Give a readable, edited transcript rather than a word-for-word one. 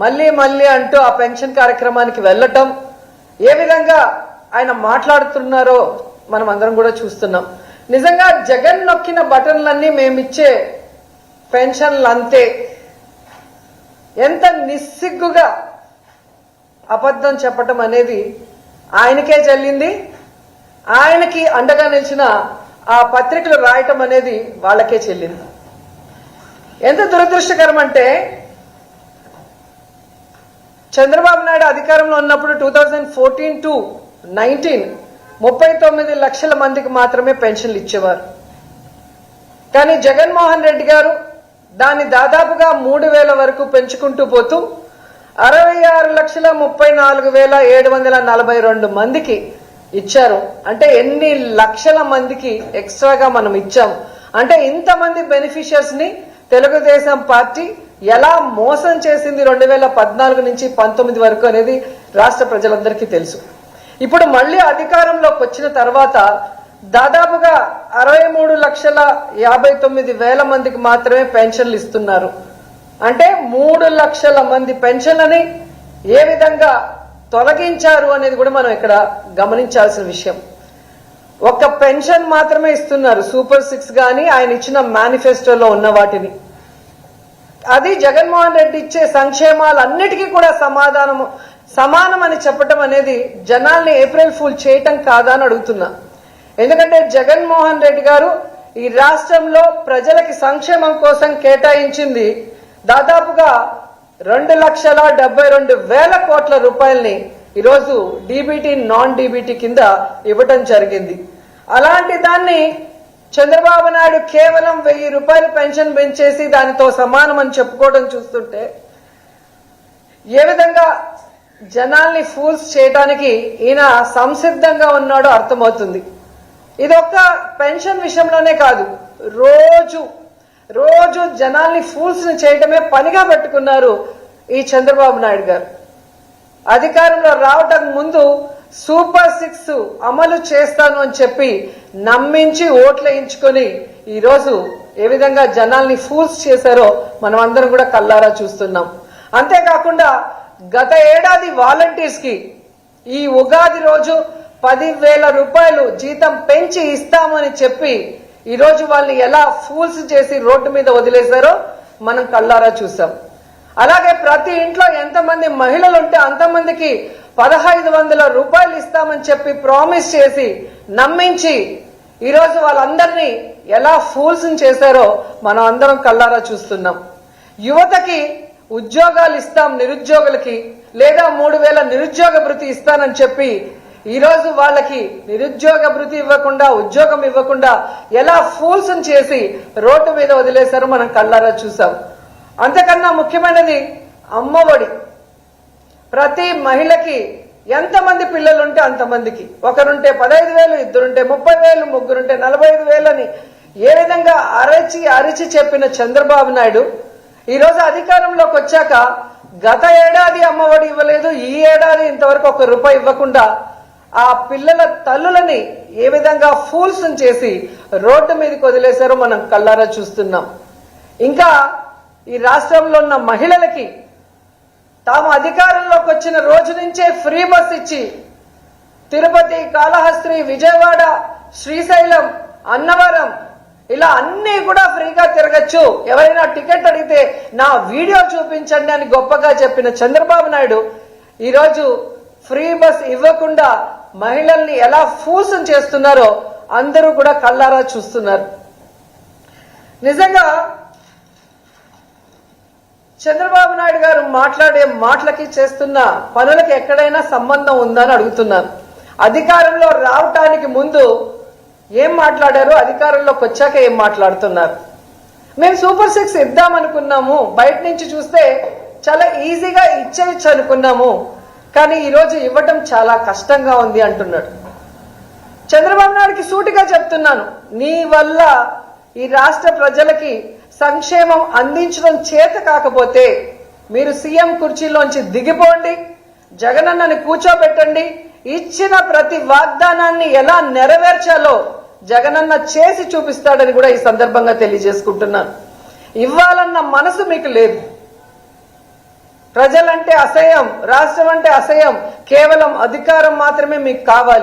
మళ్ళీ మళ్ళీ అంటూ ఆ పెన్షన్ కార్యక్రమానికి వెళ్ళటం, ఏ విధంగా ఆయన మాట్లాడుతున్నారో మనం అందరం కూడా చూస్తున్నాం. నిజంగా జగన్ నొక్కిన బటన్లన్నీ మేమిచ్చే పెన్షన్లు అంతే. ఎంత నిస్సిగ్గుగా అబద్ధం చెప్పటం అనేది ఆయనకే చెల్లింది. ఆయనకి అండగా నిలిచిన ఆ పత్రికలు రాయటం అనేది వాళ్ళకే చెల్లింది. ఎంత దురదృష్టకరం అంటే చంద్రబాబు నాయుడు అధికారంలో ఉన్నప్పుడు 2014 to 19 39 లక్షల మందికి మాత్రమే పెన్షన్లు ఇచ్చేవారు. కానీ జగన్మోహన్ రెడ్డి గారు దాన్ని దాదాపుగా 3,000 వరకు పెంచుకుంటూ పోతూ 66,34,742 మందికి ఇచ్చారు. అంటే ఎన్ని లక్షల మందికి ఎక్స్ట్రాగా మనం ఇచ్చాం అంటే ఇంతమంది బెనిఫిషియర్స్ ని తెలుగుదేశం పార్టీ ఎలా మోసం చేసింది 2014 నుంచి 19 వరకు అనేది రాష్ట్ర ప్రజలందరికీ తెలుసు. ఇప్పుడు మళ్ళీ అధికారంలోకి వచ్చిన తర్వాత దాదాపుగా 63,59,000 మందికి మాత్రమే పెన్షన్లు ఇస్తున్నారు. అంటే 3 లక్షల మంది పెన్షన్లని ఏ విధంగా తొలగించారు అనేది కూడా మనం ఇక్కడ గమనించాల్సిన విషయం. ఒక్క పెన్షన్ మాత్రమే ఇస్తున్నారు, సూపర్ 6 గాని ఆయన ఇచ్చిన మేనిఫెస్టోలో ఉన్న వాటిని. అది జగన్మోహన్ రెడ్డి ఇచ్చే సంక్షేమాలన్నిటికీ కూడా సమానం అని చెప్పటం అనేది జనాల్ని ఏప్రిల్ ఫూల్ చేయటం కాదా అని అడుగుతున్నా. ఎందుకంటే జగన్మోహన్ రెడ్డి గారు ఈ రాష్ట్రంలో ప్రజలకి సంక్షేమం కోసం కేటాయించింది దాదాపుగా 2,72,000 కోట్ల రూపాయల్ని ఈరోజు డీబీటీ నాన్ డీబీటీ కింద ఇవ్వటం జరిగింది. అలాంటి దాన్ని చంద్రబాబు నాయుడు కేవలం 1,000 రూపాయలు పెన్షన్ పెంచేసి దానితో సమానం అని చెప్పుకోవడం చూస్తుంటే ఏ విధంగా జనాల్ని ఫూల్స్ చేయడానికి ఈయన సంసిద్ధంగా ఉన్నాడో అర్థమవుతుంది. ఇది ఒక్క పెన్షన్ విషయంలోనే కాదు, రోజు జనాల్ని ఫూల్స్ ని చేయడమే పనిగా పెట్టుకున్నారు ఈ చంద్రబాబు నాయుడు గారు. అధికారంలో రావటం ముందు సూపర్ 6 అమలు చేస్తాను అని చెప్పి నమ్మించి ఓట్లు వేయించుకొని ఈరోజు ఏ విధంగా జనాల్ని ఫూల్స్ చేశారో మనం అందరం కూడా కల్లారా చూస్తున్నాం. అంతేకాకుండా గత ఏడాది వాలంటీర్స్ కి ఈ ఉగాది రోజు 10,000 రూపాయలు జీతం పెంచి ఇస్తామని చెప్పి ఈరోజు వాళ్ళని ఎలా ఫూల్స్ చేసి రోడ్డు మీద వదిలేశారో మనం కల్లారా చూసాం. అలాగే ప్రతి ఇంట్లో ఎంతమంది మహిళలు ఉంటే అంతమందికి 1,500 రూపాయలు ఇస్తామని చెప్పి ప్రామిస్ చేసి నమ్మించి ఈరోజు వాళ్ళందరినీ ఎలా ఫూల్స్ చేశారో మనం అందరం కల్లారా చూస్తున్నాం. యువతకి ఉద్యోగాలు ఇస్తాం నిరుద్యోగులకి, లేదా 3,000 నిరుద్యోగ భృతి ఇస్తానని చెప్పి ఈరోజు వాళ్ళకి నిరుద్యోగ భృతి ఇవ్వకుండా ఉద్యోగం ఇవ్వకుండా ఎలా ఫూల్స్ చేసి రోడ్డు మీద వదిలేశారో మనం కళ్ళారా చూసాం. అంతకన్నా ముఖ్యమైనది అమ్మఒడి. ప్రతి మహిళకి ఎంతమంది పిల్లలుంటే అంతమందికి, ఒకరుంటే 15,000, ఇద్దరుంటే 30,000, ముగ్గురుంటే 45,000 అని ఏ విధంగా అరిచి చెప్పిన చంద్రబాబు నాయుడు ఈరోజు అధికారంలోకి వచ్చాక గత ఏడాది అమ్మఒడి ఇవ్వలేదు, ఈ ఏడాది ఇంతవరకు ₹1 ఇవ్వకుండా ఆ పిల్లల తల్లులని ఏ విధంగా ఫూల్స్ చేసి రోడ్డు మీదకి వదిలేశారో మనం కళ్ళారా చూస్తున్నాం. ఇంకా ఈ రాష్ట్రంలో ఉన్న మహిళలకి తాము అధికారంలోకి వచ్చిన రోజు నుంచే ఫ్రీ బస్ ఇచ్చి తిరుపతి, కాళహస్తి, విజయవాడ, శ్రీశైలం, అన్నవరం ఇలా అన్ని కూడా ఫ్రీగా తిరగచ్చు, ఎవరైనా టికెట్ అడిగితే నా వీడియో చూపించండి అని గొప్పగా చెప్పిన చంద్రబాబు నాయుడు ఈరోజు ఫ్రీ బస్ ఇవ్వకుండా మహిళల్ని ఎలా ఫూల్స్ చేస్తున్నారో అందరూ కూడా కళ్ళారా చూస్తున్నారు. నిజంగా చంద్రబాబు నాయుడు గారు మాట్లాడే మాటలకి చేస్తున్న పనులకి ఎక్కడైనా సంబంధం ఉందని అడుగుతున్నారు. అధికారంలో రావటానికి ముందు ఏం మాట్లాడారు, అధికారంలోకి వచ్చాక ఏం మాట్లాడుతున్నారు. మేము సూపర్ 6 ఇద్దామనుకున్నాము, బయట నుంచి చూస్తే చాలా ఈజీగా ఇచ్చేయచ్చు అనుకున్నాము, కానీ ఈరోజు ఇవ్వటం చాలా కష్టంగా ఉంది అంటున్నాడు. చంద్రబాబు నాయుడుకి సూటిగా చెప్తున్నాను, నీ వల్ల ఈ రాష్ట్ర ప్రజలకి సంక్షేమం అందించడం చేత కాకపోతే మీరు సీఎం కుర్చీలోంచి దిగిపోండి, జగనన్నని కూర్చోబెట్టండి, ఇచ్చిన ప్రతి వాగ్దానాన్ని ఎలా నెరవేర్చాలో జగనన్న చేసి చూపిస్తాడని కూడా ఈ సందర్భంగా తెలియజేసుకుంటున్నాను. ఇవ్వాలన్న మనసు మీకు లేదు, ప్రజలంటే అసహ్యం, రాష్ట్రం అంటే అసహ్యం, కేవలం అధికారం మాత్రమే మీకు కావాలి.